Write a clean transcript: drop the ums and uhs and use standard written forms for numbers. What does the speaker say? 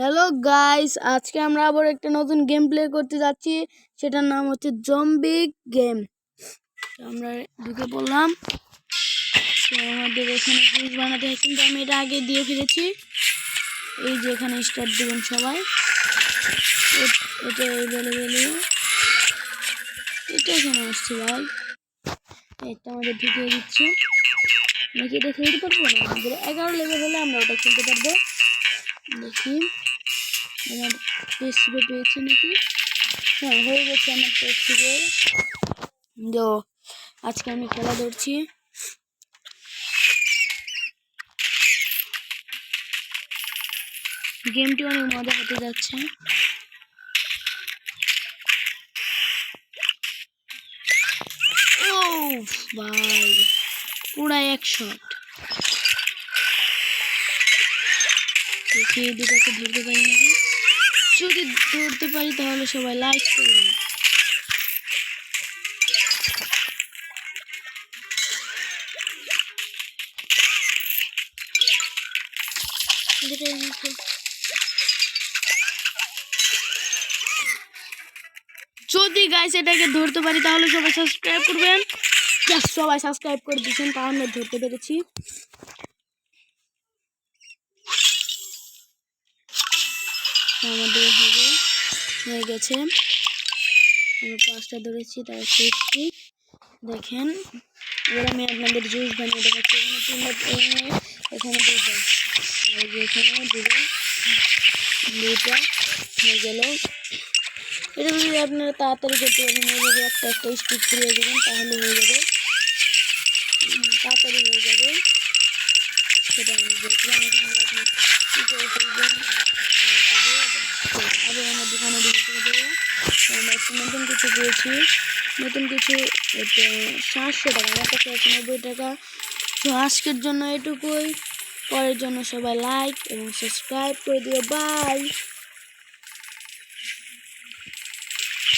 Hello guys, আজকে আমরা আবার একটা নতুন গেম প্লে করতে যাচ্ছি। সেটার নাম হচ্ছে জম্বি গেম। আমরা ঢুকে পড়লাম। আমাদের এখানে জুস বানাতে হয়, কিন্তু আমি এটা আগে দিয়ে ফেলেছি। এই যে এখানে স্টার্ট দিবেন সবাই। এটা অ্যাভেলেবেল। এটা এখানে আসছে ভাই। এটা আমাদের ঢুকিয়ে দিচ্ছে। নাকি এটা খেলতে পারবো না? আমাদের 11 লেভেল হলে আমরা ওটা খেলতে পারবো। দেখি আমার টেস্টিপে পেয়েছি নাকি। হ্যাঁ, হয়ে গেছে আমার টেস্টিপে। তো আজকে আমি খেলা ধরছি। গেমটি অনেক মজা হতে যাচ্ছে। ও ভাই, পুরা এক শট। দেখি দুটাকে ধরতে পারি নাকি। যদি ধরতে পারি তাহলে সবাই লাইক করবেন। যদি গাইস এটাকে ধরতে পারি তাহলে সবাই সাবস্ক্রাইব করবেন। সবাই সাবস্ক্রাইব করে দিচ্ছেন, তাও আমরা ধরতে পেরেছি। আমাদের হয়ে গেছে। আমরা 5টা ধরেছি, তার 6টি। দেখেন, এবার আমি আপনাদের জুস বানিয়ে দেখাচ্ছি। এখানে 2টা, আর এখানে 2টা হয়ে গেল। এটা যদি আপনারা তাড়াতাড়ি করতে পারেন, এইভাবে একটা স্টিক ফিরিয়ে দেবেন, তাহলে হয়ে যাবে, তাড়াতাড়ি হয়ে যাবে। সেটা আমি বলছিলাম। আপনি কী করে ফেলবেন আবার আমার দোকানে দিয়ে দেবো। আমরা একটু নতুন কিছু পেয়েছি, নতুন কিছু। এটা 700 টাকা, আমার কাছে 90 টাকা। তো আজকের জন্য এটুকুই। পরের জন্য সবাই লাইক এবং সাবস্ক্রাইব করে দিও। বাই।